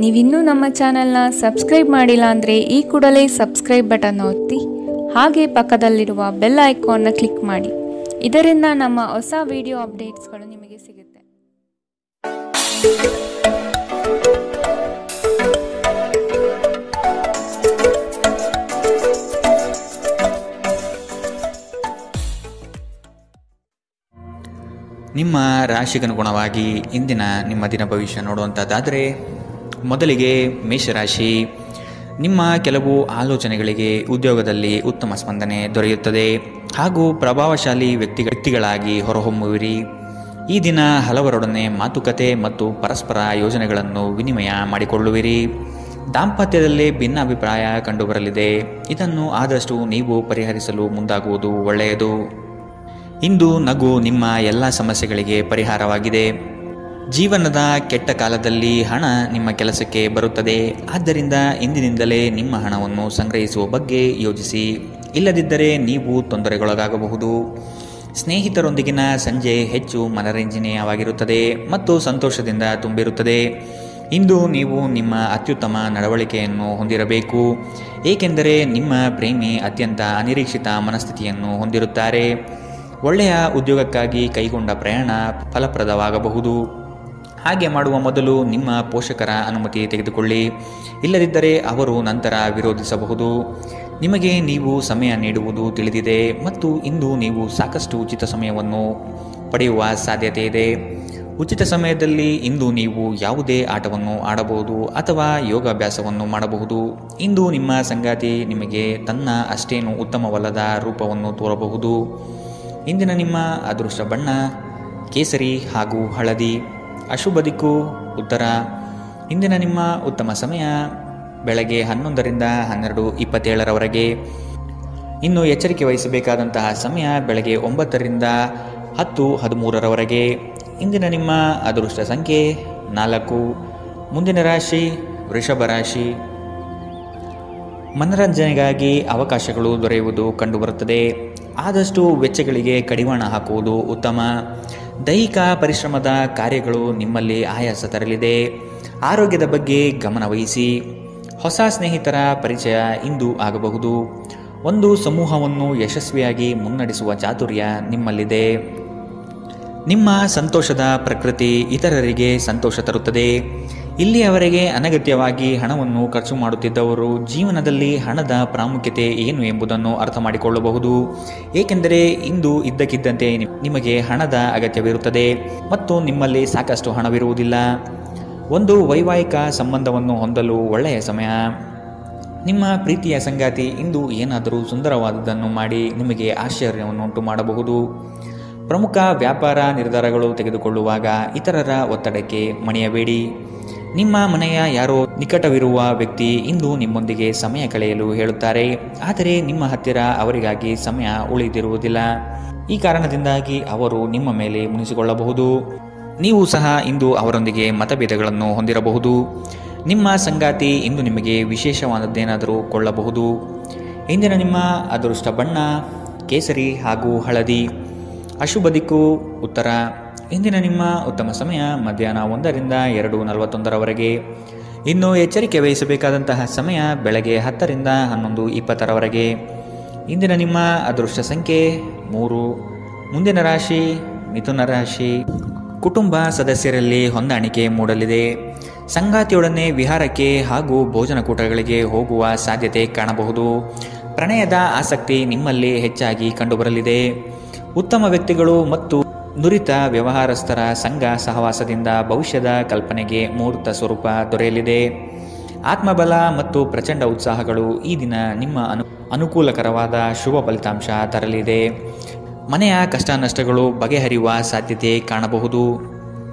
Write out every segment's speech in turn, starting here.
ನೀವಿನ್ನೂ ನಮ್ಮ ಚಾನೆಲ್ನ ಸಬ್ಸ್ಕ್ರೈಬ್ ಮಾಡಿಲ್ಲ ಅಂದರೆ ಈ ಕೂಡಲೇ ಸಬ್ಸ್ಕ್ರೈಬ್ ಬಟನ್ ಒತ್ತಿ ಹಾಗೆ ಪಕ್ಕದಲ್ಲಿರುವ ಬೆಲ್ ಐಕಾನ್ನ ಕ್ಲಿಕ್ ಮಾಡಿ. ಇದರಿಂದ ನಮ್ಮ ಹೊಸ ವಿಡಿಯೋ ಅಪ್ಡೇಟ್ಸ್ಗಳು ನಿಮಗೆ ಸಿಗುತ್ತೆ. ನಿಮ್ಮ ರಾಶಿಗನುಗುಣವಾಗಿ ಇಂದಿನ ನಿಮ್ಮ ದಿನ ಭವಿಷ್ಯ ನೋಡುವಂಥದ್ದಾದರೆ, ಮೊದಲಿಗೆ ಮೇಷರಾಶಿ. ನಿಮ್ಮ ಕೆಲವು ಆಲೋಚನೆಗಳಿಗೆ ಉದ್ಯೋಗದಲ್ಲಿ ಉತ್ತಮ ಸ್ಪಂದನೆ ದೊರೆಯುತ್ತದೆ ಹಾಗೂ ಪ್ರಭಾವಶಾಲಿ ವ್ಯಕ್ತಿಗಳಾಗಿ ಹೊರಹೊಮ್ಮುವಿರಿ. ಈ ದಿನ ಹಲವರೊಡನೆ ಮಾತುಕತೆ ಮತ್ತು ಪರಸ್ಪರ ಯೋಜನೆಗಳನ್ನು ವಿನಿಮಯ ಮಾಡಿಕೊಳ್ಳುವಿರಿ. ದಾಂಪತ್ಯದಲ್ಲಿ ಭಿನ್ನಾಭಿಪ್ರಾಯ ಕಂಡುಬರಲಿದೆ. ಇದನ್ನು ಆದಷ್ಟು ನೀವು ಪರಿಹರಿಸಲು ಮುಂದಾಗುವುದು ಒಳ್ಳೆಯದು. ಇಂದು ನಗು ನಿಮ್ಮ ಎಲ್ಲ ಸಮಸ್ಯೆಗಳಿಗೆ ಪರಿಹಾರವಾಗಿದೆ. ಜೀವನದ ಕೆಟ್ಟ ಕಾಲದಲ್ಲಿ ಹಣ ನಿಮ್ಮ ಕೆಲಸಕ್ಕೆ ಬರುತ್ತದೆ. ಆದ್ದರಿಂದ ಇಂದಿನಿಂದಲೇ ನಿಮ್ಮ ಹಣವನ್ನು ಸಂಗ್ರಹಿಸುವ ಬಗ್ಗೆ ಯೋಚಿಸಿ. ಇಲ್ಲದಿದ್ದರೆ ನೀವು ತೊಂದರೆಗೊಳಗಾಗಬಹುದು. ಸ್ನೇಹಿತರೊಂದಿಗಿನ ಸಂಜೆ ಹೆಚ್ಚು ಮನರಂಜನೀಯವಾಗಿರುತ್ತದೆ ಮತ್ತು ಸಂತೋಷದಿಂದ ತುಂಬಿರುತ್ತದೆ. ಇಂದು ನೀವು ನಿಮ್ಮ ಅತ್ಯುತ್ತಮ ನಡವಳಿಕೆಯನ್ನು ಹೊಂದಿರಬೇಕು, ಏಕೆಂದರೆ ನಿಮ್ಮ ಪ್ರೇಮಿ ಅತ್ಯಂತ ಅನಿರೀಕ್ಷಿತ ಮನಸ್ಥಿತಿಯನ್ನು ಹೊಂದಿರುತ್ತಾರೆ. ಒಳ್ಳೆಯ ಉದ್ಯೋಗಕ್ಕಾಗಿ ಕೈಗೊಂಡ ಪ್ರಯಾಣ ಫಲಪ್ರದವಾಗಬಹುದು. ಹಾಗೆ ಮಾಡುವ ಮೊದಲು ನಿಮ್ಮ ಪೋಷಕರ ಅನುಮತಿ ತೆಗೆದುಕೊಳ್ಳಿ. ಇಲ್ಲದಿದ್ದರೆ ಅವರು ನಂತರ ವಿರೋಧಿಸಬಹುದು. ನಿಮಗೆ ನೀವು ಸಮಯ ನೀಡುವುದು ತಿಳಿದಿದೆ ಮತ್ತು ಇಂದು ನೀವು ಸಾಕಷ್ಟು ಉಚಿತ ಸಮಯವನ್ನು ಪಡೆಯುವ ಸಾಧ್ಯತೆ ಇದೆ. ಉಚಿತ ಸಮಯದಲ್ಲಿ ಇಂದು ನೀವು ಯಾವುದೇ ಆಟವನ್ನು ಆಡಬಹುದು ಅಥವಾ ಯೋಗಾಭ್ಯಾಸವನ್ನು ಮಾಡಬಹುದು. ಇಂದು ನಿಮ್ಮ ಸಂಗಾತಿ ನಿಮಗೆ ತನ್ನ ಅಷ್ಟೇನು ಉತ್ತಮವಲ್ಲದ ರೂಪವನ್ನು ತೋರಬಹುದು. ಇಂದಿನ ನಿಮ್ಮ ಅದೃಷ್ಟ ಬಣ್ಣ ಕೇಸರಿ ಹಾಗೂ ಹಳದಿ. ಅಶುಭ ದಿಕ್ಕು ಉತ್ತರ. ಇಂದಿನ ನಿಮ್ಮ ಉತ್ತಮ ಸಮಯ ಬೆಳಗ್ಗೆ 11ರಿಂದ 12:27 ಇನ್ನು ಎಚ್ಚರಿಕೆ ವಹಿಸಬೇಕಾದಂತಹ ಸಮಯ ಬೆಳಗ್ಗೆ 9ರಿಂದ 10:13 ಇಂದಿನ ನಿಮ್ಮ ಅದೃಷ್ಟ ಸಂಖ್ಯೆ 4. ಮುಂದಿನ ರಾಶಿ ವೃಷಭ ರಾಶಿ. ಮನರಂಜನೆಗಾಗಿ ಅವಕಾಶಗಳು ದೊರೆಯುವುದು ಕಂಡುಬರುತ್ತದೆ. ಆದಷ್ಟು ವೆಚ್ಚಗಳಿಗೆ ಕಡಿವಾಣ ಹಾಕುವುದು ಉತ್ತಮ. ದೈಹಿಕ ಪರಿಶ್ರಮದ ಕಾರ್ಯಗಳು ನಿಮ್ಮಲ್ಲಿ ಆಯಾಸ ತರಲಿದೆ. ಆರೋಗ್ಯದ ಬಗ್ಗೆ ಗಮನವಹಿಸಿ. ಹೊಸ ಸ್ನೇಹಿತರ ಪರಿಚಯ ಇಂದು ಆಗಬಹುದು. ಒಂದು ಸಮೂಹವನ್ನು ಯಶಸ್ವಿಯಾಗಿ ಮುನ್ನಡೆಸುವ ಚಾತುರ್ಯ ನಿಮ್ಮಲ್ಲಿದೆ. ನಿಮ್ಮ ಸಂತೋಷದ ಪ್ರಕೃತಿ ಇತರರಿಗೆ ಸಂತೋಷ ತರುತ್ತದೆ. ಇಲ್ಲಿಯವರೆಗೆ ಅನಗತ್ಯವಾಗಿ ಹಣವನ್ನು ಖರ್ಚು ಮಾಡುತ್ತಿದ್ದವರು ಜೀವನದಲ್ಲಿ ಹಣದ ಪ್ರಾಮುಖ್ಯತೆ ಏನು ಎಂಬುದನ್ನು ಅರ್ಥ ಮಾಡಿಕೊಳ್ಳಬಹುದು. ಏಕೆಂದರೆ ಇಂದು ಇದ್ದಕ್ಕಿದ್ದಂತೆ ನಿಮಗೆ ಹಣದ ಅಗತ್ಯವಿರುತ್ತದೆ ಮತ್ತು ನಿಮ್ಮಲ್ಲಿ ಸಾಕಷ್ಟು ಹಣವಿರುವುದಿಲ್ಲ. ಒಂದು ವೈವಾಹಿಕ ಸಂಬಂಧವನ್ನು ಹೊಂದಲು ಒಳ್ಳೆಯ ಸಮಯ. ನಿಮ್ಮ ಪ್ರೀತಿಯ ಸಂಗಾತಿ ಇಂದು ಏನಾದರೂ ಸುಂದರವಾದದ್ದನ್ನು ಮಾಡಿ ನಿಮಗೆ ಆಶ್ಚರ್ಯವನ್ನುಂಟು ಮಾಡಬಹುದು. ಪ್ರಮುಖ ವ್ಯಾಪಾರ ನಿರ್ಧಾರಗಳು ತೆಗೆದುಕೊಳ್ಳುವಾಗ ಇತರರ ಒತ್ತಡಕ್ಕೆ ಮಣಿಯಬೇಡಿ. ನಿಮ್ಮ ಮನೆಯ ಯಾರೋ ನಿಕಟವಿರುವ ವ್ಯಕ್ತಿ ಇಂದು ನಿಮ್ಮೊಂದಿಗೆ ಸಮಯ ಕಳೆಯಲು ಹೇಳುತ್ತಾರೆ, ಆದರೆ ನಿಮ್ಮ ಹತ್ತಿರ ಅವರಿಗಾಗಿ ಸಮಯ ಉಳಿದಿರುವುದಿಲ್ಲ. ಈ ಕಾರಣದಿಂದಾಗಿ ಅವರು ನಿಮ್ಮ ಮೇಲೆ ಮುನಿಸಿಕೊಳ್ಳಬಹುದು. ನೀವು ಸಹ ಇಂದು ಅವರೊಂದಿಗೆ ಮತಭೇದಗಳನ್ನು ಹೊಂದಿರಬಹುದು. ನಿಮ್ಮ ಸಂಗಾತಿ ಇಂದು ನಿಮಗೆ ವಿಶೇಷವಾದದ್ದೇನಾದರೂ ಕೊಳ್ಳಬಹುದು. ಇಂದಿನ ನಿಮ್ಮ ಅದೃಷ್ಟ ಬಣ್ಣ ಕೇಸರಿ ಹಾಗೂ ಹಳದಿ. ಅಶುಭ ದಿಕ್ಕು ಉತ್ತರ. ಇಂದಿನ ನಿಮ್ಮ ಉತ್ತಮ ಸಮಯ ಮಧ್ಯಾಹ್ನ 1ರಿಂದ 2:41 ಇನ್ನು ಎಚ್ಚರಿಕೆ ವಹಿಸಬೇಕಾದಂತಹ ಸಮಯ ಬೆಳಗ್ಗೆ 10ರಿಂದ 11:20 ಇಂದಿನ ನಿಮ್ಮ ಅದೃಷ್ಟ ಸಂಖ್ಯೆ 3. ಮುಂದಿನ ರಾಶಿ ಮಿಥುನ ರಾಶಿ. ಕುಟುಂಬ ಸದಸ್ಯರಲ್ಲಿ ಹೊಂದಾಣಿಕೆ ಮೂಡಲಿದೆ. ಸಂಗಾತಿಯೊಡನೆ ವಿಹಾರಕ್ಕೆ ಹಾಗೂ ಭೋಜನಕೂಟಗಳಿಗೆ ಹೋಗುವ ಸಾಧ್ಯತೆ ಕಾಣಬಹುದು. ಪ್ರಣಯದ ಆಸಕ್ತಿ ನಿಮ್ಮಲ್ಲಿ ಹೆಚ್ಚಾಗಿ ಕಂಡುಬರಲಿದೆ. ಉತ್ತಮ ವ್ಯಕ್ತಿಗಳು ಮತ್ತು ನುರಿತ ವ್ಯವಹಾರಸ್ಥರ ಸಂಘ ಸಹವಾಸದಿಂದ ಭವಿಷ್ಯದ ಕಲ್ಪನೆಗೆ ಮೂರ್ತ ಸ್ವರೂಪ ದೊರೆಯಲಿದೆ. ಆತ್ಮಬಲ ಮತ್ತು ಪ್ರಚಂಡ ಉತ್ಸಾಹಗಳು ಈ ದಿನ ನಿಮ್ಮ ಅನುಕೂಲಕರವಾದ ಶುಭ ಫಲಿತಾಂಶ ತರಲಿದೆ. ಮನೆಯ ಕಷ್ಟ ನಷ್ಟಗಳು ಬಗೆಹರಿಯುವ ಸಾಧ್ಯತೆ ಕಾಣಬಹುದು.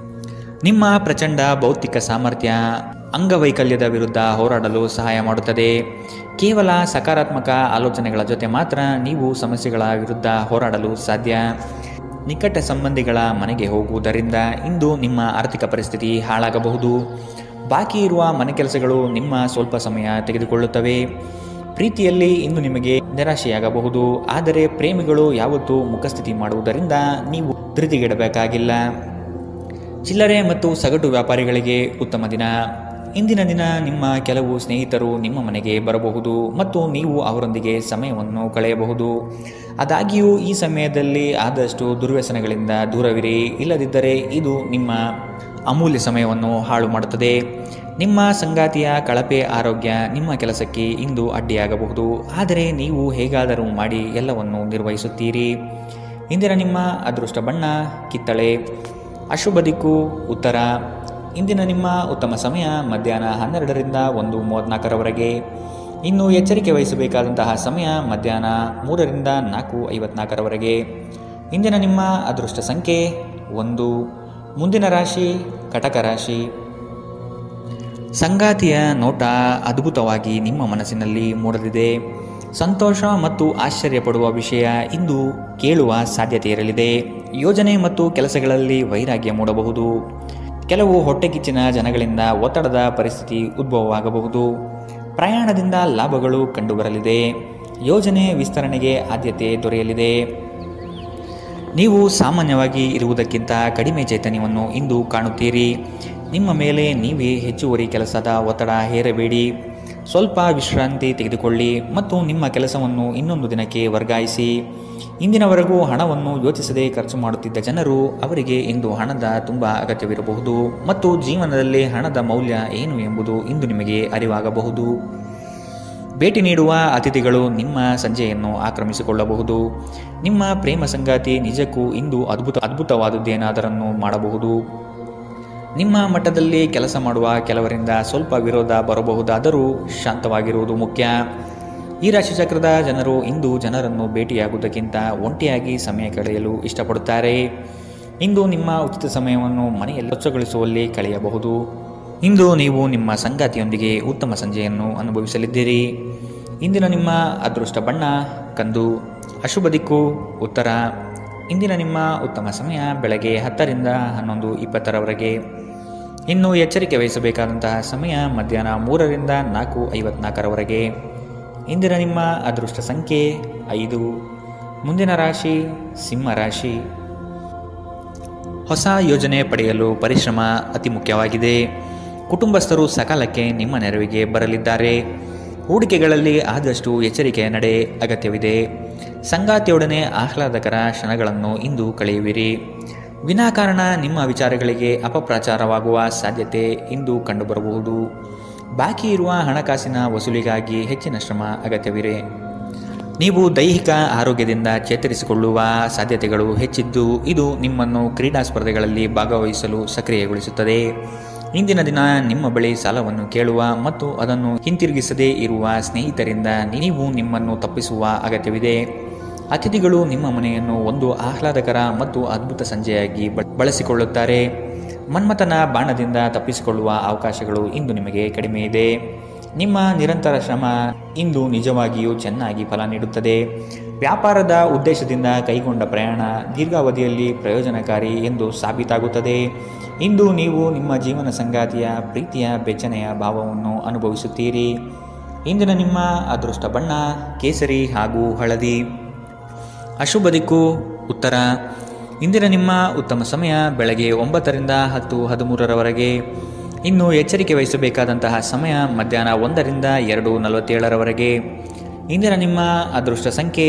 ನಿಮ್ಮ ಪ್ರಚಂಡ ಭೌತಿಕ ಸಾಮರ್ಥ್ಯ ಅಂಗವೈಕಲ್ಯದ ವಿರುದ್ಧ ಹೋರಾಡಲು ಸಹಾಯ ಮಾಡುತ್ತದೆ. ಕೇವಲ ಸಕಾರಾತ್ಮಕ ಆಲೋಚನೆಗಳ ಜೊತೆ ಮಾತ್ರ ನೀವು ಸಮಸ್ಯೆಗಳ ವಿರುದ್ಧ ಹೋರಾಡಲು ಸಾಧ್ಯ. ನಿಕಟ ಸಂಬಂಧಿಗಳ ಮನೆಗೆ ಹೋಗುವುದರಿಂದ ಇಂದು ನಿಮ್ಮ ಆರ್ಥಿಕ ಪರಿಸ್ಥಿತಿ ಹಾಳಾಗಬಹುದು. ಬಾಕಿ ಇರುವ ಮನೆ ಕೆಲಸಗಳು ನಿಮ್ಮ ಸ್ವಲ್ಪ ಸಮಯ ತೆಗೆದುಕೊಳ್ಳುತ್ತವೆ. ಪ್ರೀತಿಯಲ್ಲಿ ಇಂದು ನಿಮಗೆ ನಿರಾಶೆಯಾಗಬಹುದು. ಆದರೆ ಪ್ರೇಮಿಗಳು ಯಾವತ್ತೂ ಮುಖಸ್ಥಿತಿ ಮಾಡುವುದರಿಂದ ನೀವು ಧೃತಿಗೆಡಬೇಕಾಗಿಲ್ಲ. ಚಿಲ್ಲರೆ ಮತ್ತು ಸಗಟು ವ್ಯಾಪಾರಿಗಳಿಗೆ ಉತ್ತಮ ದಿನ. ಇಂದಿನ ದಿನ ನಿಮ್ಮ ಕೆಲವು ಸ್ನೇಹಿತರು ನಿಮ್ಮ ಮನೆಗೆ ಬರಬಹುದು ಮತ್ತು ನೀವು ಅವರೊಂದಿಗೆ ಸಮಯವನ್ನು ಕಳೆಯಬಹುದು. ಆದಾಗ್ಯೂ ಈ ಸಮಯದಲ್ಲಿ ಆದಷ್ಟು ದುರ್ವ್ಯಸನಗಳಿಂದ ದೂರವಿರಿ, ಇಲ್ಲದಿದ್ದರೆ ಇದು ನಿಮ್ಮ ಅಮೂಲ್ಯ ಸಮಯವನ್ನು ಹಾಳು ಮಾಡುತ್ತದೆ. ನಿಮ್ಮ ಸಂಗಾತಿಯ ಕಳಪೆ ಆರೋಗ್ಯ ನಿಮ್ಮ ಕೆಲಸಕ್ಕೆ ಇಂದು ಅಡ್ಡಿಯಾಗಬಹುದು, ಆದರೆ ನೀವು ಹೇಗಾದರೂ ಮಾಡಿ ಎಲ್ಲವನ್ನು ನಿರ್ವಹಿಸುತ್ತೀರಿ. ಇಂದಿನ ನಿಮ್ಮ ಅದೃಷ್ಟ ಬಣ್ಣ ಕಿತ್ತಳೆ. ಅಶುಭ ದಿಕ್ಕು ಉತ್ತರ. ಇಂದಿನ ನಿಮ್ಮ ಉತ್ತಮ ಸಮಯ ಮಧ್ಯಾಹ್ನ 12ರಿಂದ 1:34ರವರೆಗೆ. ಇನ್ನು ಎಚ್ಚರಿಕೆ ವಹಿಸಬೇಕಾದಂತಹ ಸಮಯ ಮಧ್ಯಾಹ್ನ 3ರಿಂದ 4:54ರವರೆಗೆ. ಇಂದಿನ ನಿಮ್ಮ ಅದೃಷ್ಟ ಸಂಖ್ಯೆ 1. ಮುಂದಿನ ರಾಶಿ ಕಟಕ ರಾಶಿ. ಸಂಗಾತಿಯ ನೋಟ ಅದ್ಭುತವಾಗಿ ನಿಮ್ಮ ಮನಸ್ಸಿನಲ್ಲಿ ಮೂಡಲಿದೆ. ಸಂತೋಷ ಮತ್ತು ಆಶ್ಚರ್ಯಪಡುವ ವಿಷಯ ಇಂದು ಕೇಳುವ ಸಾಧ್ಯತೆ ಇರಲಿದೆ. ಯೋಜನೆ ಮತ್ತು ಕೆಲಸಗಳಲ್ಲಿ ವೈರಾಗ್ಯ ಮೂಡಬಹುದು. ಕೆಲವು ಹೊಟ್ಟೆಕಿಚ್ಚಿನ ಜನಗಳಿಂದ ಒತ್ತಡದ ಪರಿಸ್ಥಿತಿ ಉದ್ಭವವಾಗಬಹುದು. ಪ್ರಯಾಣದಿಂದ ಲಾಭಗಳು ಕಂಡುಬರಲಿದೆ. ಯೋಜನೆ ವಿಸ್ತರಣೆಗೆ ಆದ್ಯತೆ ದೊರೆಯಲಿದೆ. ನೀವು ಸಾಮಾನ್ಯವಾಗಿ ಇರುವುದಕ್ಕಿಂತ ಕಡಿಮೆ ಚೈತನ್ಯವನ್ನು ಇಂದು ಕಾಣುತ್ತೀರಿ. ನಿಮ್ಮ ಮೇಲೆ ನೀವೇ ಹೆಚ್ಚುವರಿ ಕೆಲಸದ ಒತ್ತಡ ಹೇರಬೇಡಿ. ಸ್ವಲ್ಪ ವಿಶ್ರಾಂತಿ ತೆಗೆದುಕೊಳ್ಳಿ ಮತ್ತು ನಿಮ್ಮ ಕೆಲಸವನ್ನು ಇನ್ನೊಂದು ದಿನಕ್ಕೆ ವರ್ಗಾಯಿಸಿ. ಇಂದಿನವರೆಗೂ ಹಣವನ್ನು ಯೋಚಿಸದೆ ಖರ್ಚು ಮಾಡುತ್ತಿದ್ದ ಜನರು ಅವರಿಗೆ ಇಂದು ಹಣದ ತುಂಬ ಅಗತ್ಯವಿರಬಹುದು ಮತ್ತು ಜೀವನದಲ್ಲಿ ಹಣದ ಮೌಲ್ಯ ಏನು ಎಂಬುದು ಇಂದು ನಿಮಗೆ ಅರಿವಾಗಬಹುದು. ಭೇಟಿ ನೀಡುವ ಅತಿಥಿಗಳು ನಿಮ್ಮ ಸಂಜೆಯನ್ನು ಆಕ್ರಮಿಸಿಕೊಳ್ಳಬಹುದು. ನಿಮ್ಮ ಪ್ರೇಮ ಸಂಗಾತಿ ನಿಜಕ್ಕೂ ಇಂದು ಅದ್ಭುತವಾದುದೇನಾದರನ್ನು ಮಾಡಬಹುದು. ನಿಮ್ಮ ಮಟ್ಟದಲ್ಲಿ ಕೆಲಸ ಮಾಡುವ ಕೆಲವರಿಂದ ಸ್ವಲ್ಪ ವಿರೋಧ ಬರಬಹುದಾದರೂ ಶಾಂತವಾಗಿರುವುದು ಮುಖ್ಯ. ಈ ರಾಶಿಚಕ್ರದ ಜನರು ಇಂದು ಜನರನ್ನು ಭೇಟಿಯಾಗುವುದಕ್ಕಿಂತ ಒಂಟಿಯಾಗಿ ಸಮಯ ಕಳೆಯಲು ಇಷ್ಟಪಡುತ್ತಾರೆ. ಇಂದು ನಿಮ್ಮ ಉಚಿತ ಸಮಯವನ್ನು ಮನೆಯಲ್ಲಿ ಸ್ವಚ್ಛಗೊಳಿಸುವಲ್ಲಿ ಕಳೆಯಬಹುದು. ಇಂದು ನೀವು ನಿಮ್ಮ ಸಂಗಾತಿಯೊಂದಿಗೆ ಉತ್ತಮ ಸಂಜೆಯನ್ನು ಅನುಭವಿಸಲಿದ್ದೀರಿ. ಇಂದಿನ ನಿಮ್ಮ ಅದೃಷ್ಟ ಬಣ್ಣ ಕಂದು. ಅಶುಭ ದಿಕ್ಕು ಉತ್ತರ. ಇಂದಿನ ನಿಮ್ಮ ಉತ್ತಮ ಸಮಯ ಬೆಳಗ್ಗೆ 10ರಿಂದ 11:20ರವರೆಗೆ. ಇನ್ನು ಎಚ್ಚರಿಕೆ ವಹಿಸಬೇಕಾದಂತಹ ಸಮಯ ಮಧ್ಯಾಹ್ನ 3ರಿಂದ 4:54ರವರೆಗೆ. ಇಂದಿನ ನಿಮ್ಮ ಅದೃಷ್ಟ ಸಂಖ್ಯೆ 5. ಮುಂದಿನ ರಾಶಿ ಸಿಂಹ ರಾಶಿ. ಹೊಸ ಯೋಜನೆ ಪಡೆಯಲು ಪರಿಶ್ರಮ ಅತಿ ಮುಖ್ಯವಾಗಿದೆ. ಕುಟುಂಬಸ್ಥರು ಸಕಾಲಕ್ಕೆ ನಿಮ್ಮ ನೆರವಿಗೆ ಬರಲಿದ್ದಾರೆ. ಹೂಡಿಕೆಗಳಲ್ಲಿ ಆದಷ್ಟು ಎಚ್ಚರಿಕೆಯ ನಡೆ ಅಗತ್ಯವಿದೆ. ಸಂಗಾತಿಯೊಡನೆ ಆಹ್ಲಾದಕರ ಕ್ಷಣಗಳನ್ನು ಇಂದು ಕಳೆಯುವಿರಿ. ವಿನಾಕಾರಣ ನಿಮ್ಮ ವಿಚಾರಗಳಿಗೆ ಅಪಪ್ರಚಾರವಾಗುವ ಸಾಧ್ಯತೆ ಇಂದು ಕಂಡುಬರಬಹುದು. ಬಾಕಿ ಇರುವ ಹಣಕಾಸಿನ ವಸೂಲಿಗಾಗಿ ಹೆಚ್ಚಿನ ಶ್ರಮ ಅಗತ್ಯವಿದೆ. ನೀವು ದೈಹಿಕ ಆರೋಗ್ಯದಿಂದ ಚೇತರಿಸಿಕೊಳ್ಳುವ ಸಾಧ್ಯತೆಗಳು ಹೆಚ್ಚಿದ್ದು ಇದು ನಿಮ್ಮನ್ನು ಕ್ರೀಡಾ ಸ್ಪರ್ಧೆಗಳಲ್ಲಿ ಭಾಗವಹಿಸಲು ಸಕ್ರಿಯಗೊಳಿಸುತ್ತದೆ. ಇಂದಿನ ದಿನ ನಿಮ್ಮ ಬಳಿ ಸಾಲವನ್ನು ಕೇಳುವ ಮತ್ತು ಅದನ್ನು ಹಿಂತಿರುಗಿಸದೇ ಇರುವ ಸ್ನೇಹಿತರಿಂದ ನೀವು ನಿಮ್ಮನ್ನು ತಪ್ಪಿಸುವ ಅಗತ್ಯವಿದೆ. ಅತಿಥಿಗಳು ನಿಮ್ಮ ಮನೆಯನ್ನು ಒಂದು ಆಹ್ಲಾದಕರ ಮತ್ತು ಅದ್ಭುತ ಸಂಜೆಯಾಗಿ ಬಳಸಿಕೊಳ್ಳುತ್ತಾರೆ. ಮನ್ಮಥನ ಬಾಣದಿಂದ ತಪ್ಪಿಸಿಕೊಳ್ಳುವ ಅವಕಾಶಗಳು ಇಂದು ನಿಮಗೆ ಕಡಿಮೆ ಇದೆ. ನಿಮ್ಮ ನಿರಂತರ ಶ್ರಮ ಇಂದು ನಿಜವಾಗಿಯೂ ಚೆನ್ನಾಗಿ ಫಲ ನೀಡುತ್ತದೆ. ವ್ಯಾಪಾರದ ಉದ್ದೇಶದಿಂದ ಕೈಗೊಂಡ ಪ್ರಯಾಣ ದೀರ್ಘಾವಧಿಯಲ್ಲಿ ಪ್ರಯೋಜನಕಾರಿ ಎಂದು ಸಾಬೀತಾಗುತ್ತದೆ. ಇಂದು ನೀವು ನಿಮ್ಮ ಜೀವನ ಸಂಗಾತಿಯ ಪ್ರೀತಿಯ ಬೆಚ್ಚನೆಯ ಭಾವವನ್ನು ಅನುಭವಿಸುತ್ತೀರಿ. ಇಂದಿನ ನಿಮ್ಮ ಅದೃಷ್ಟ ಬಣ್ಣ ಕೇಸರಿ ಹಾಗೂ ಹಳದಿ. ಅಶುಭ ದಿಕ್ಕು ಉತ್ತರ. ಇಂದಿನ ನಿಮ್ಮ ಉತ್ತಮ ಸಮಯ ಬೆಳಗ್ಗೆ 9ರಿಂದ 10:13ರವರೆಗೆ. ಇನ್ನು ಎಚ್ಚರಿಕೆ ವಹಿಸಬೇಕಾದಂತಹ ಸಮಯ ಮಧ್ಯಾಹ್ನ 1ರಿಂದ 2:47ರವರೆಗೆ. ಇಂದಿನ ನಿಮ್ಮ ಅದೃಷ್ಟ ಸಂಖ್ಯೆ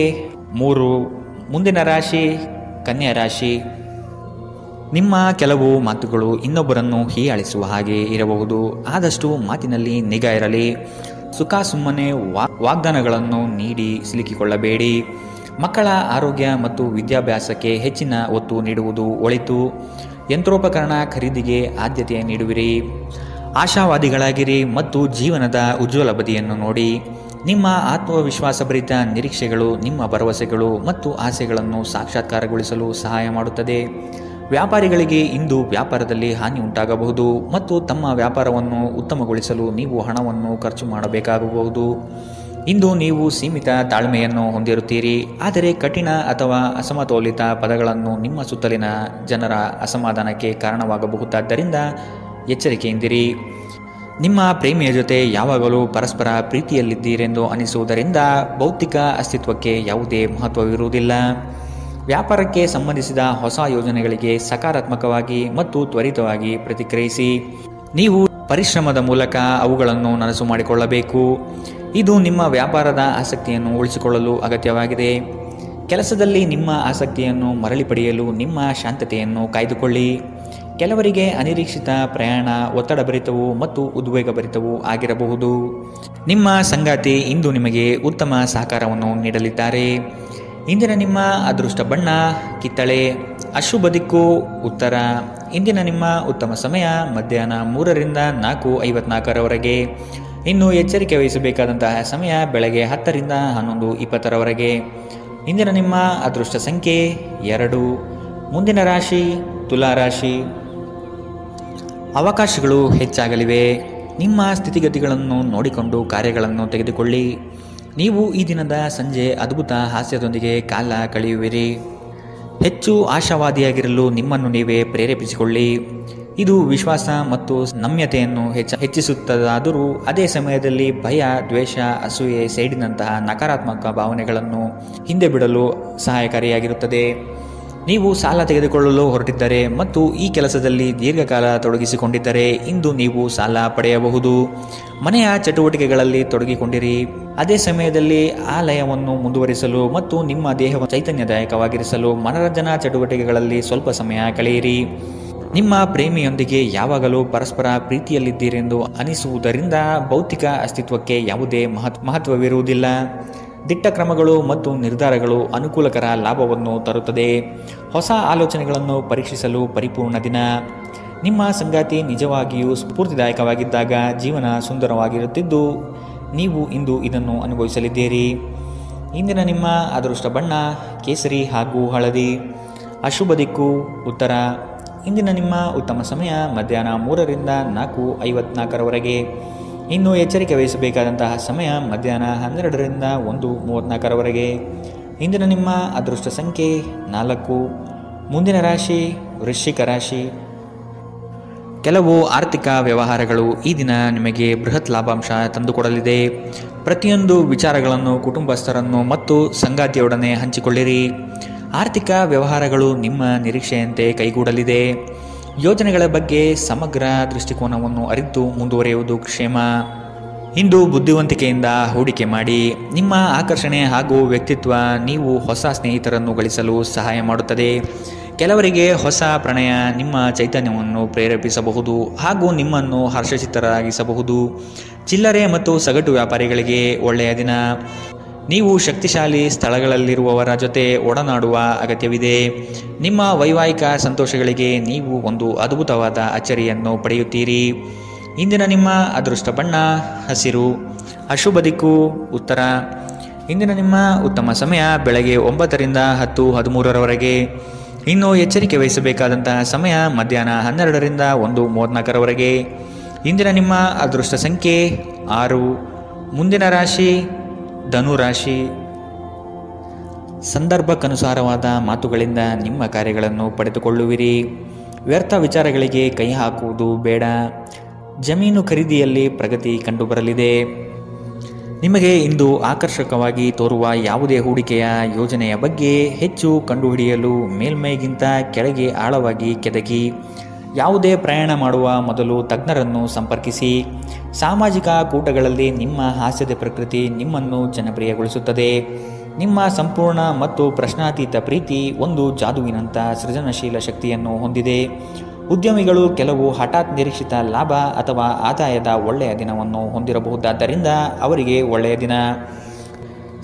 3. ಮುಂದಿನ ರಾಶಿ ಕನ್ಯಾ ರಾಶಿ. ನಿಮ್ಮ ಕೆಲವು ಮಾತುಗಳು ಇನ್ನೊಬ್ಬರನ್ನು ಹೀಯಾಳಿಸುವ ಹಾಗೆ ಇರಬಹುದು. ಆದಷ್ಟು ಮಾತಿನಲ್ಲಿ ನಿಗಾ ಇರಲಿ. ಸುಮ್ಮನೆ ವಾಗ್ದಾನಗಳನ್ನು ನೀಡಿ ಸಿಲುಕಿಕೊಳ್ಳಬೇಡಿ. ಮಕ್ಕಳ ಆರೋಗ್ಯ ಮತ್ತು ವಿದ್ಯಾಭ್ಯಾಸಕ್ಕೆ ಹೆಚ್ಚಿನ ಒತ್ತು ನೀಡುವುದು ಒಳಿತು. ಯಂತ್ರೋಪಕರಣ ಖರೀದಿಗೆ ಆದ್ಯತೆ ನೀಡುವಿರಿ. ಆಶಾವಾದಿಗಳಾಗಿರಿ ಮತ್ತು ಜೀವನದ ಉಜ್ವಲ ಬದಿಯನ್ನು ನೋಡಿ. ನಿಮ್ಮ ಆತ್ಮವಿಶ್ವಾಸಭರಿತ ನಿರೀಕ್ಷೆಗಳು ನಿಮ್ಮ ಭರವಸೆಗಳು ಮತ್ತು ಆಸೆಗಳನ್ನು ಸಾಕ್ಷಾತ್ಕಾರಗೊಳಿಸಲು ಸಹಾಯ ಮಾಡುತ್ತದೆ. ವ್ಯಾಪಾರಿಗಳಿಗೆ ಇಂದು ವ್ಯಾಪಾರದಲ್ಲಿ ಹಾನಿ ಉಂಟಾಗಬಹುದು ಮತ್ತು ತಮ್ಮ ವ್ಯಾಪಾರವನ್ನು ಉತ್ತಮಗೊಳಿಸಲು ನೀವು ಹಣವನ್ನು ಖರ್ಚು ಮಾಡಬೇಕಾಗಬಹುದು. ಇಂದು ನೀವು ಸೀಮಿತ ತಾಳ್ಮೆಯನ್ನು ಹೊಂದಿರುತ್ತೀರಿ, ಆದರೆ ಕಠಿಣ ಅಥವಾ ಅಸಮತೋಲಿತ ಪದಗಳನ್ನು ನಿಮ್ಮ ಸುತ್ತಲಿನ ಜನರ ಅಸಮಾಧಾನಕ್ಕೆ ಕಾರಣವಾಗಬಹುದಾದ್ದರಿಂದ ಎಚ್ಚರಿಕೆಯಿಂದಿರಿ. ನಿಮ್ಮ ಪ್ರೇಮಿಯ ಜೊತೆ ಯಾವಾಗಲೂ ಪರಸ್ಪರ ಪ್ರೀತಿಯಲ್ಲಿದ್ದೀರೆಂದು ಅನಿಸುವುದರಿಂದ ಭೌತಿಕ ಅಸ್ತಿತ್ವಕ್ಕೆ ಯಾವುದೇ ಮಹತ್ವವಿರುವುದಿಲ್ಲ. ವ್ಯಾಪಾರಕ್ಕೆ ಸಂಬಂಧಿಸಿದ ಹೊಸ ಯೋಜನೆಗಳಿಗೆ ಸಕಾರಾತ್ಮಕವಾಗಿ ಮತ್ತು ತ್ವರಿತವಾಗಿ ಪ್ರತಿಕ್ರಿಯಿಸಿ. ನೀವು ಪರಿಶ್ರಮದ ಮೂಲಕ ಅವುಗಳನ್ನು ನನಸು ಮಾಡಿಕೊಳ್ಳಬೇಕು. ಇದು ನಿಮ್ಮ ವ್ಯಾಪಾರದ ಆಸಕ್ತಿಯನ್ನು ಉಳಿಸಿಕೊಳ್ಳಲು ಅಗತ್ಯವಾಗಿದೆ. ಕೆಲಸದಲ್ಲಿ ನಿಮ್ಮ ಆಸಕ್ತಿಯನ್ನು ಮರಳಿ ಪಡೆಯಲು ನಿಮ್ಮ ಶಾಂತತೆಯನ್ನು ಕಾಯ್ದುಕೊಳ್ಳಿ. ಕೆಲವರಿಗೆ ಅನಿರೀಕ್ಷಿತ ಪ್ರಯಾಣ ಒತ್ತಡಭರಿತವೂ ಮತ್ತು ಉದ್ವೇಗಭರಿತವೂ ಆಗಿರಬಹುದು. ನಿಮ್ಮ ಸಂಗಾತಿ ಇಂದು ನಿಮಗೆ ಉತ್ತಮ ಸಹಕಾರವನ್ನು ನೀಡಲಿದ್ದಾರೆ. ಇಂದಿನ ನಿಮ್ಮ ಅದೃಷ್ಟ ಬಣ್ಣ ಕಿತ್ತಳೆ. ಅಶುಭ ದಿಕ್ಕು ಉತ್ತರ. ಇಂದಿನ ನಿಮ್ಮ ಉತ್ತಮ ಸಮಯ ಮಧ್ಯಾಹ್ನ 3ರಿಂದ 4:54ರವರೆಗೆ. ಇನ್ನು ಎಚ್ಚರಿಕೆ ವಹಿಸಬೇಕಾದಂತಹ ಸಮಯ ಬೆಳಗ್ಗೆ 10ರಿಂದ 11:20ರವರೆಗೆ. ಇಂದಿನ ನಿಮ್ಮ ಅದೃಷ್ಟ ಸಂಖ್ಯೆ 2. ಮುಂದಿನ ರಾಶಿ ತುಲಾ ರಾಶಿ. ಅವಕಾಶಗಳು ಹೆಚ್ಚಾಗಲಿವೆ. ನಿಮ್ಮ ಸ್ಥಿತಿಗತಿಗಳನ್ನು ನೋಡಿಕೊಂಡು ಕಾರ್ಯಗಳನ್ನು ತೆಗೆದುಕೊಳ್ಳಿ. ನೀವು ಈ ದಿನದ ಸಂಜೆ ಅದ್ಭುತ ಹಾಸ್ಯದೊಂದಿಗೆ ಕಾಲ ಕಳೆಯುವಿರಿ. ಹೆಚ್ಚು ಆಶಾವಾದಿಯಾಗಿರಲು ನಿಮ್ಮನ್ನು ನೀವೇ ಪ್ರೇರೇಪಿಸಿಕೊಳ್ಳಿ. ಇದು ವಿಶ್ವಾಸ ಮತ್ತು ನಮ್ಯತೆಯನ್ನು ಹೆಚ್ಚಿಸುತ್ತದಾದರೂ ಅದೇ ಸಮಯದಲ್ಲಿ ಭಯ, ದ್ವೇಷ, ಅಸೂಯೆ, ಸೇಡಿನಂತಹ ನಕಾರಾತ್ಮಕ ಭಾವನೆಗಳನ್ನು ಹಿಂದೆ ಬಿಡಲು ಸಹಾಯಕಾರಿಯಾಗಿರುತ್ತದೆ. ನೀವು ಸಾಲ ತೆಗೆದುಕೊಳ್ಳಲು ಹೊರಟಿದ್ದರೆ ಮತ್ತು ಈ ಕೆಲಸದಲ್ಲಿ ದೀರ್ಘಕಾಲ ತೊಡಗಿಸಿಕೊಂಡಿದ್ದರೆ ಇಂದು ನೀವು ಸಾಲ ಪಡೆಯಬಹುದು. ಮನೆಯ ಚಟುವಟಿಕೆಗಳಲ್ಲಿ ತೊಡಗಿಕೊಂಡಿರಿ. ಅದೇ ಸಮಯದಲ್ಲಿ ಆ ಲಯವನ್ನು ಮುಂದುವರಿಸಲು ಮತ್ತು ನಿಮ್ಮ ದೇಹವನ್ನು ಚೈತನ್ಯದಾಯಕವಾಗಿರಿಸಲು ಮನರಂಜನಾ ಚಟುವಟಿಕೆಗಳಲ್ಲಿ ಸ್ವಲ್ಪ ಸಮಯ ಕಳೆಯಿರಿ. ನಿಮ್ಮ ಪ್ರೇಮಿಯೊಂದಿಗೆ ಯಾವಾಗಲೂ ಪರಸ್ಪರ ಪ್ರೀತಿಯಲ್ಲಿದ್ದೀರೆಂದು ಅನಿಸುವುದರಿಂದ ಭೌತಿಕ ಅಸ್ತಿತ್ವಕ್ಕೆ ಯಾವುದೇ ಮಹತ್ವವಿರುವುದಿಲ್ಲ. ದಿಟ್ಟ ಕ್ರಮಗಳು ಮತ್ತು ನಿರ್ಧಾರಗಳು ಅನುಕೂಲಕರ ಲಾಭವನ್ನು ತರುತ್ತದೆ. ಹೊಸ ಆಲೋಚನೆಗಳನ್ನು ಪರೀಕ್ಷಿಸಲು ಪರಿಪೂರ್ಣ ದಿನ. ನಿಮ್ಮ ಸಂಗಾತಿ ನಿಜವಾಗಿಯೂ ಸ್ಫೂರ್ತಿದಾಯಕವಾಗಿದ್ದಾಗ ಜೀವನ ಸುಂದರವಾಗಿರುತ್ತಿದ್ದು ನೀವು ಇಂದು ಇದನ್ನು ಅನುಭವಿಸಲಿದ್ದೀರಿ. ಇಂದಿನ ನಿಮ್ಮ ಅದೃಷ್ಟ ಬಣ್ಣ ಕೇಸರಿ ಹಾಗೂ ಹಳದಿ. ಅಶುಭ ದಿಕ್ಕು ಉತ್ತರ. ಇಂದಿನ ನಿಮ್ಮ ಉತ್ತಮ ಸಮಯ ಮಧ್ಯಾಹ್ನ 3ರಿಂದ 4:54ರವರೆಗೆ. ಇನ್ನು ಎಚ್ಚರಿಕೆ ವಹಿಸಬೇಕಾದಂತಹ ಸಮಯ ಮಧ್ಯಾಹ್ನ 12ರಿಂದ 1:34ರವರೆಗೆ. ಇಂದಿನ ನಿಮ್ಮ ಅದೃಷ್ಟ ಸಂಖ್ಯೆ 4. ಮುಂದಿನ ರಾಶಿ ವೃಶ್ಚಿಕ ರಾಶಿ. ಕೆಲವು ಆರ್ಥಿಕ ವ್ಯವಹಾರಗಳು ಈ ದಿನ ನಿಮಗೆ ಬೃಹತ್ ಲಾಭಾಂಶ ತಂದುಕೊಡಲಿದೆ. ಪ್ರತಿಯೊಂದು ವಿಚಾರಗಳನ್ನು ಕುಟುಂಬಸ್ಥರನ್ನು ಮತ್ತು ಸಂಗಾತಿಯೊಡನೆ ಹಂಚಿಕೊಳ್ಳಿರಿ. ಆರ್ಥಿಕ ವ್ಯವಹಾರಗಳು ನಿಮ್ಮ ನಿರೀಕ್ಷೆಯಂತೆ ಕೈಗೂಡಲಿದೆ. ಯೋಜನೆಗಳ ಬಗ್ಗೆ ಸಮಗ್ರ ದೃಷ್ಟಿಕೋನವನ್ನು ಅರಿತು ಮುಂದುವರಿಯುವುದು ಕ್ಷೇಮ. ಇಂದು ಬುದ್ಧಿವಂತಿಕೆಯಿಂದ ಹೂಡಿಕೆ ಮಾಡಿ. ನಿಮ್ಮ ಆಕರ್ಷಣೆ ಹಾಗೂ ವ್ಯಕ್ತಿತ್ವ ನೀವು ಹೊಸ ಸ್ನೇಹಿತರನ್ನು ಗಳಿಸಲು ಸಹಾಯ ಮಾಡುತ್ತದೆ. ಕೆಲವರಿಗೆ ಹೊಸ ಪ್ರಣಯ ನಿಮ್ಮ ಚೈತನ್ಯವನ್ನು ಪ್ರೇರೇಪಿಸಬಹುದು ಹಾಗೂ ನಿಮ್ಮನ್ನು ಹರ್ಷಚಿತ್ತರಾಗಿಸಬಹುದು. ಚಿಲ್ಲರೆ ಮತ್ತು ಸಗಟು ವ್ಯಾಪಾರಿಗಳಿಗೆ ಒಳ್ಳೆಯ ದಿನ. ನೀವು ಶಕ್ತಿಶಾಲಿ ಸ್ಥಳಗಳಲ್ಲಿರುವವರ ಜೊತೆ ಒಡನಾಡುವ ಅಗತ್ಯವಿದೆ. ನಿಮ್ಮ ವೈವಾಹಿಕ ಸಂತೋಷಗಳಿಗೆ ನೀವು ಒಂದು ಅದ್ಭುತವಾದ ಅಚ್ಚರಿಯನ್ನು ಪಡೆಯುತ್ತೀರಿ. ಇಂದಿನ ನಿಮ್ಮ ಅದೃಷ್ಟ ಬಣ್ಣ ಹಸಿರು. ಅಶುಭ ದಿಕ್ಕು ಉತ್ತರ. ಇಂದಿನ ನಿಮ್ಮ ಉತ್ತಮ ಸಮಯ ಬೆಳಗ್ಗೆ 9ರಿಂದ 10:13ರವರೆಗೆ. ಇನ್ನು ಎಚ್ಚರಿಕೆ ವಹಿಸಬೇಕಾದಂತಹ ಸಮಯ ಮಧ್ಯಾಹ್ನ 12ರಿಂದ 1:34ರವರೆಗೆ. ಇಂದಿನ ನಿಮ್ಮ ಅದೃಷ್ಟ ಸಂಖ್ಯೆ 6. ಮುಂದಿನ ರಾಶಿ ಧನು ರಾಶಿ. ಸಂದರ್ಭಕ್ಕನುಸಾರವಾದ ಮಾತುಗಳಿಂದ ನಿಮ್ಮ ಕಾರ್ಯಗಳನ್ನು ಪಡೆದುಕೊಳ್ಳುವಿರಿ. ವ್ಯರ್ಥ ವಿಚಾರಗಳಿಗೆ ಕೈ ಹಾಕುವುದು ಬೇಡ. ಜಮೀನು ಖರೀದಿಯಲ್ಲಿ ಪ್ರಗತಿ ಕಂಡುಬರಲಿದೆ. ನಿಮಗೆ ಇಂದು ಆಕರ್ಷಕವಾಗಿ ತೋರುವ ಯಾವುದೇ ಹೂಡಿಕೆಯ ಯೋಜನೆಯ ಬಗ್ಗೆ ಹೆಚ್ಚು ಕಂಡುಹಿಡಿಯಲು ಮೇಲ್ಮೈಗಿಂತ ಕೆಳಗೆ ಆಳವಾಗಿ ಕೆದಕಿ. ಯಾವುದೇ ಪ್ರಯಾಣ ಮಾಡುವ ಮೊದಲು ತಜ್ಞರನ್ನು ಸಂಪರ್ಕಿಸಿ. ಸಾಮಾಜಿಕ ಕೂಟಗಳಲ್ಲಿ ನಿಮ್ಮ ಹಾಸ್ಯದ ಪ್ರಕೃತಿ ನಿಮ್ಮನ್ನು ಜನಪ್ರಿಯಗೊಳಿಸುತ್ತದೆ. ನಿಮ್ಮ ಸಂಪೂರ್ಣ ಮತ್ತು ಪ್ರಶ್ನಾತೀತ ಪ್ರೀತಿ ಒಂದು ಜಾದುವಿನಂಥ ಸೃಜನಶೀಲ ಶಕ್ತಿಯನ್ನು ಹೊಂದಿದೆ. ಉದ್ಯಮಿಗಳು ಕೆಲವು ಹಠಾತ್ ನಿರೀಕ್ಷಿತ ಲಾಭ ಅಥವಾ ಆದಾಯದ ಒಳ್ಳೆಯ ದಿನವನ್ನು ಹೊಂದಿರಬಹುದಾದ್ದರಿಂದ ಅವರಿಗೆ ಒಳ್ಳೆಯ ದಿನ.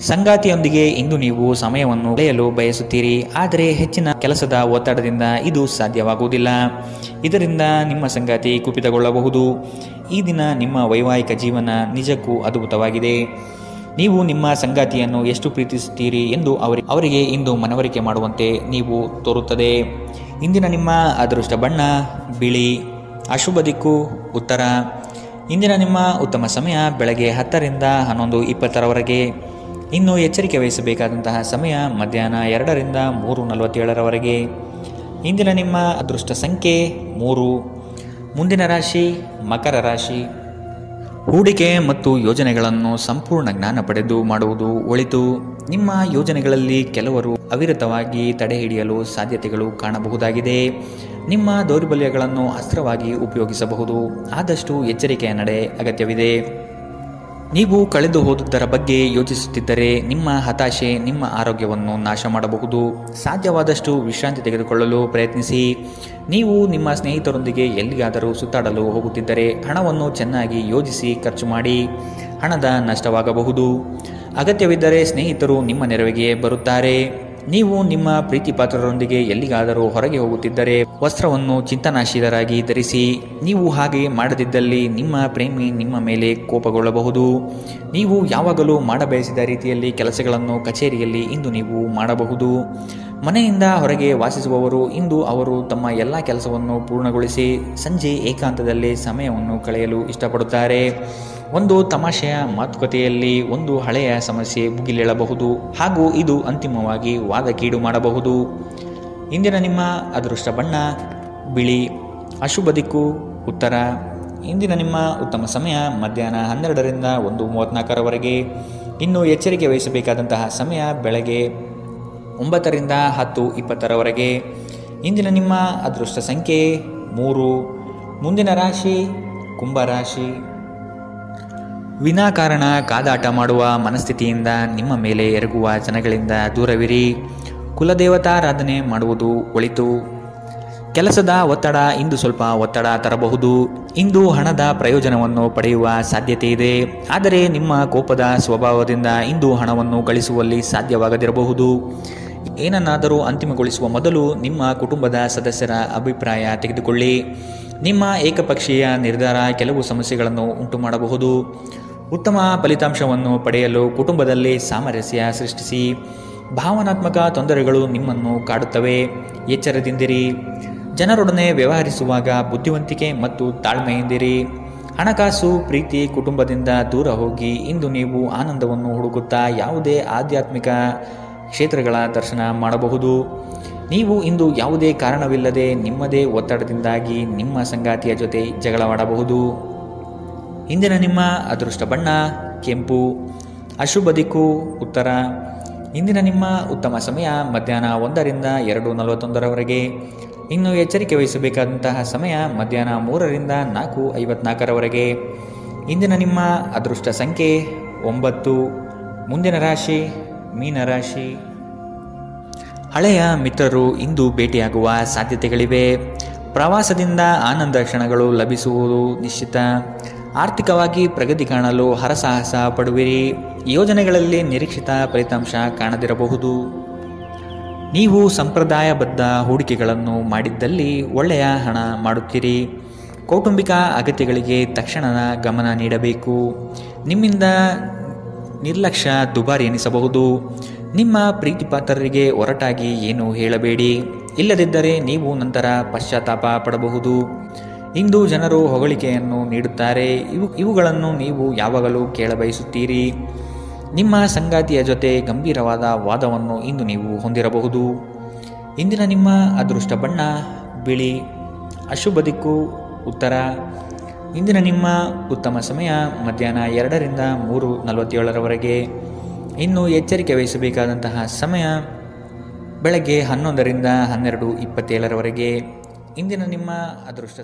ಸಂಗಾತಿಯೊಂದಿಗೆ ಇಂದು ನೀವು ಸಮಯವನ್ನು ಕಳೆಯಲು ಬಯಸುತ್ತೀರಿ, ಆದರೆ ಹೆಚ್ಚಿನ ಕೆಲಸದ ಒತ್ತಡದಿಂದ ಇದು ಸಾಧ್ಯವಾಗುವುದಿಲ್ಲ. ಇದರಿಂದ ನಿಮ್ಮ ಸಂಗಾತಿ ಕುಪಿತಗೊಳ್ಳಬಹುದು. ಈ ದಿನ ನಿಮ್ಮ ವೈವಾಹಿಕ ಜೀವನ ನಿಜಕ್ಕೂ ಅದ್ಭುತವಾಗಿದೆ. ನೀವು ನಿಮ್ಮ ಸಂಗಾತಿಯನ್ನು ಎಷ್ಟು ಪ್ರೀತಿಸುತ್ತೀರಿ ಎಂದು ಅವರಿಗೆ ಇಂದು ಮನವರಿಕೆ ಮಾಡುವಂತೆ ನೀವು ತೋರುತ್ತದೆ. ಇಂದಿನ ನಿಮ್ಮ ಅದೃಷ್ಟ ಬಣ್ಣ ಬಿಳಿ. ಅಶುಭ ದಿಕ್ಕು ಉತ್ತರ. ಇಂದಿನ ನಿಮ್ಮ ಉತ್ತಮ ಸಮಯ ಬೆಳಗ್ಗೆ 10ರಿಂದ 11:20ರವರೆಗೆ. ಇನ್ನು ಎಚ್ಚರಿಕೆ ವಹಿಸಬೇಕಾದಂತಹ ಸಮಯ ಮಧ್ಯಾಹ್ನ 2ರಿಂದ 3:47ರವರೆಗೆ. ಇಂದಿನ ನಿಮ್ಮ ಅದೃಷ್ಟ ಸಂಖ್ಯೆ 3. ಮುಂದಿನ ರಾಶಿ ಮಕರ ರಾಶಿ. ಹೂಡಿಕೆ ಮತ್ತು ಯೋಜನೆಗಳನ್ನು ಸಂಪೂರ್ಣ ಜ್ಞಾನ ಪಡೆದು ಮಾಡುವುದು ಒಳಿತು. ನಿಮ್ಮ ಯೋಜನೆಗಳಲ್ಲಿ ಕೆಲವರು ಅವಿರತವಾಗಿ ತಡೆಹಿಡಿಯಲು ಸಾಧ್ಯತೆಗಳು ಕಾಣಬಹುದಾಗಿದೆ. ನಿಮ್ಮ ದೌರ್ಬಲ್ಯಗಳನ್ನು ಅಸ್ತ್ರವಾಗಿ ಉಪಯೋಗಿಸಬಹುದು. ಆದಷ್ಟು ಎಚ್ಚರಿಕೆಯ ನಡೆ ಅಗತ್ಯವಿದೆ. ನೀವು ಕಳೆದು ಹೋದುದರ ಬಗ್ಗೆ ಯೋಚಿಸುತ್ತಿದ್ದರೆ ನಿಮ್ಮ ಹತಾಶೆ ನಿಮ್ಮ ಆರೋಗ್ಯವನ್ನು ನಾಶ ಮಾಡಬಹುದು. ಸಾಧ್ಯವಾದಷ್ಟು ವಿಶ್ರಾಂತಿ ತೆಗೆದುಕೊಳ್ಳಲು ಪ್ರಯತ್ನಿಸಿ. ನೀವು ನಿಮ್ಮ ಸ್ನೇಹಿತರೊಂದಿಗೆ ಎಲ್ಲಿಗಾದರೂ ಸುತ್ತಾಡಲು ಹೋಗುತ್ತಿದ್ದರೆ ಹಣವನ್ನು ಚೆನ್ನಾಗಿ ಯೋಜಿಸಿ ಖರ್ಚು ಮಾಡಿ. ಹಣದ ನಷ್ಟವಾಗಬಹುದು. ಅಗತ್ಯವಿದ್ದರೆ ಸ್ನೇಹಿತರು ನಿಮ್ಮ ನೆರವಿಗೆ ಬರುತ್ತಾರೆ. ನೀವು ನಿಮ್ಮ ಪ್ರೀತಿ ಪಾತ್ರರೊಂದಿಗೆ ಎಲ್ಲಿಗಾದರೂ ಹೊರಗೆ ಹೋಗುತ್ತಿದ್ದರೆ ವಸ್ತ್ರವನ್ನು ಚಿಂತನಾಶೀಲರಾಗಿ ಧರಿಸಿ. ನೀವು ಹಾಗೆ ಮಾಡದಿದ್ದಲ್ಲಿ ನಿಮ್ಮ ಪ್ರೇಮಿ ನಿಮ್ಮ ಮೇಲೆ ಕೋಪಗೊಳ್ಳಬಹುದು. ನೀವು ಯಾವಾಗಲೂ ಮಾಡಬಯಸಿದ ರೀತಿಯಲ್ಲಿ ಕೆಲಸಗಳನ್ನು ಕಚೇರಿಯಲ್ಲಿ ಇಂದು ನೀವು ಮಾಡಬಹುದು. ಮನೆಯಿಂದ ಹೊರಗೆ ವಾಸಿಸುವವರು ಇಂದು ಅವರು ತಮ್ಮ ಎಲ್ಲ ಕೆಲಸವನ್ನು ಪೂರ್ಣಗೊಳಿಸಿ ಸಂಜೆ ಏಕಾಂತದಲ್ಲಿ ಸಮಯವನ್ನು ಕಳೆಯಲು ಇಷ್ಟಪಡುತ್ತಾರೆ. ಒಂದು ತಮಾಷೆಯ ಮಾತುಕತೆಯಲ್ಲಿ ಒಂದು ಹಳೆಯ ಸಮಸ್ಯೆ ಭುಗಿಲೇಳಬಹುದು ಹಾಗೂ ಇದು ಅಂತಿಮವಾಗಿ ವಾದಕೀಡು ಮಾಡಬಹುದು. ಇಂದಿನ ನಿಮ್ಮ ಅದೃಷ್ಟ ಬಣ್ಣ ಬಿಳಿ. ಅಶುಭ ದಿಕ್ಕು ಉತ್ತರ. ಇಂದಿನ ನಿಮ್ಮ ಉತ್ತಮ ಸಮಯ ಮಧ್ಯಾಹ್ನ 12ರಿಂದ 1:34ರವರೆಗೆ. ಇನ್ನು ಎಚ್ಚರಿಕೆ ವಹಿಸಬೇಕಾದಂತಹ ಸಮಯ ಬೆಳಗ್ಗೆ 9ರಿಂದ 10:20ರವರೆಗೆ. ಇಂದಿನ ನಿಮ್ಮ ಅದೃಷ್ಟ ಸಂಖ್ಯೆ 3. ಮುಂದಿನ ರಾಶಿ ಕುಂಭರಾಶಿ. ವಿನಾಕಾರಣ ಕಾದಾಟ ಮಾಡುವ ಮನಸ್ಥಿತಿಯಿಂದ ನಿಮ್ಮ ಮೇಲೆ ಎರಗುವ ಜನಗಳಿಂದ ದೂರವಿರಿ. ಕುಲದೇವತಾರಾಧನೆ ಮಾಡುವುದು ಒಳಿತು. ಕೆಲಸದ ಒತ್ತಡ ಇಂದು ಸ್ವಲ್ಪ ಒತ್ತಡ ತರಬಹುದು. ಇಂದು ಹಣದ ಪ್ರಯೋಜನವನ್ನು ಪಡೆಯುವ ಸಾಧ್ಯತೆ ಇದೆ. ಆದರೆ ನಿಮ್ಮ ಕೋಪದ ಸ್ವಭಾವದಿಂದ ಇಂದು ಹಣವನ್ನು ಗಳಿಸುವಲ್ಲಿ ಸಾಧ್ಯವಾಗದಿರಬಹುದು. ಏನನ್ನಾದರೂ ಅಂತಿಮಗೊಳಿಸುವ ಮೊದಲು ನಿಮ್ಮ ಕುಟುಂಬದ ಸದಸ್ಯರ ಅಭಿಪ್ರಾಯ ತೆಗೆದುಕೊಳ್ಳಿ. ನಿಮ್ಮ ಏಕಪಕ್ಷೀಯ ನಿರ್ಧಾರ ಕೆಲವು ಸಮಸ್ಯೆಗಳನ್ನು ಉಂಟು ಮಾಡಬಹುದು. ಉತ್ತಮ ಫಲಿತಾಂಶವನ್ನು ಪಡೆಯಲು ಕುಟುಂಬದಲ್ಲಿ ಸಾಮರಸ್ಯ ಸೃಷ್ಟಿಸಿ. ಭಾವನಾತ್ಮಕ ತೊಂದರೆಗಳು ನಿಮ್ಮನ್ನು ಕಾಡುತ್ತವೆ. ಎಚ್ಚರದಿಂದಿರಿ. ಜನರೊಡನೆ ವ್ಯವಹರಿಸುವಾಗ ಬುದ್ಧಿವಂತಿಕೆ ಮತ್ತು ತಾಳ್ಮೆಯಿಂದಿರಿ. ಹಣಕಾಸು ಪ್ರೀತಿ ಕುಟುಂಬದಿಂದ ದೂರ ಹೋಗಿ ಇಂದು ನೀವು ಆನಂದವನ್ನು ಹುಡುಕುತ್ತಾ ಯಾವುದೇ ಆಧ್ಯಾತ್ಮಿಕ ಕ್ಷೇತ್ರಗಳ ದರ್ಶನ ಮಾಡಬಹುದು. ನೀವು ಇಂದು ಯಾವುದೇ ಕಾರಣವಿಲ್ಲದೆ ನಿಮ್ಮದೇ ಒತ್ತಡದಿಂದಾಗಿ ನಿಮ್ಮ ಸಂಗಾತಿಯ ಜೊತೆ ಜಗಳವಾಡಬಹುದು. ಇಂದಿನ ನಿಮ್ಮ ಅದೃಷ್ಟ ಬಣ್ಣ ಕೆಂಪು. ಅಶುಭ ದಿಕ್ಕು ಉತ್ತರ. ಇಂದಿನ ನಿಮ್ಮ ಉತ್ತಮ ಸಮಯ ಮಧ್ಯಾಹ್ನ 1ರಿಂದ 2:41ರವರೆಗೆ. ಇನ್ನು ಎಚ್ಚರಿಕೆ ವಹಿಸಬೇಕಾದಂತಹ ಸಮಯ ಮಧ್ಯಾಹ್ನ 3ರಿಂದ 4:54ರವರೆಗೆ. ಇಂದಿನ ನಿಮ್ಮ ಅದೃಷ್ಟ ಸಂಖ್ಯೆ 9. ಮುಂದಿನ ರಾಶಿ ಮೀನರಾಶಿ. ಹಳೆಯ ಮಿತ್ರರು ಇಂದು ಭೇಟಿಯಾಗುವ ಸಾಧ್ಯತೆಗಳಿವೆ. ಪ್ರವಾಸದಿಂದ ಆನಂದ ಕ್ಷಣಗಳು ಲಭಿಸುವುದು ನಿಶ್ಚಿತ. ಆರ್ಥಿಕವಾಗಿ ಪ್ರಗತಿ ಕಾಣಲು ಹರಸಾಹಸ ಪಡುವಿರಿ. ಯೋಜನೆಗಳಲ್ಲಿ ನಿರೀಕ್ಷಿತ ಫಲಿತಾಂಶ ಕಾಣದಿರಬಹುದು. ನೀವು ಸಂಪ್ರದಾಯಬದ್ಧ ಹೂಡಿಕೆಗಳನ್ನು ಮಾಡಿದ್ದಲ್ಲಿ ಒಳ್ಳೆಯ ಹಣ ಮಾಡುತ್ತೀರಿ. ಕೌಟುಂಬಿಕ ಅಗತ್ಯಗಳಿಗೆ ತಕ್ಷಣದ ಗಮನ ನೀಡಬೇಕು. ನಿಮ್ಮಿಂದ ನಿರ್ಲಕ್ಷ್ಯ ದುಬಾರಿ ಎನಿಸಬಹುದು. ನಿಮ್ಮ ಪ್ರೀತಿಪಾತ್ರರಿಗೆ ಒರಟಾಗಿ ಏನು ಹೇಳಬೇಡಿ. ಇಲ್ಲದಿದ್ದರೆ ನೀವು ನಂತರ ಪಶ್ಚಾತ್ತಾಪ ಪಡಬಹುದು. ಇಂದು ಜನರು ಹೊಗಳಿಕೆಯನ್ನು ನೀಡುತ್ತಾರೆ. ಇವುಗಳನ್ನು ನೀವು ಯಾವಾಗಲೂ ಕೇಳಬಯಸುತ್ತೀರಿ. ನಿಮ್ಮ ಸಂಗಾತಿಯ ಜೊತೆ ಗಂಭೀರವಾದ ವಾದವನ್ನು ಇಂದು ನೀವು ಹೊಂದಿರಬಹುದು. ಇಂದಿನ ನಿಮ್ಮ ಅದೃಷ್ಟ ಬಣ್ಣ ಬಿಳಿ. ಅಶುಭ ದಿಕ್ಕು ಉತ್ತರ. ಇಂದಿನ ನಿಮ್ಮ ಉತ್ತಮ ಸಮಯ ಮಧ್ಯಾಹ್ನ 2ರಿಂದ 3:47ರವರೆಗೆ. ಇನ್ನು ಎಚ್ಚರಿಕೆ ವಹಿಸಬೇಕಾದಂತಹ ಸಮಯ ಬೆಳಗ್ಗೆ 11ರಿಂದ 12:27ರವರೆಗೆ. ಇಂದಿನ ನಿಮ್ಮ ಅದೃಷ್ಟ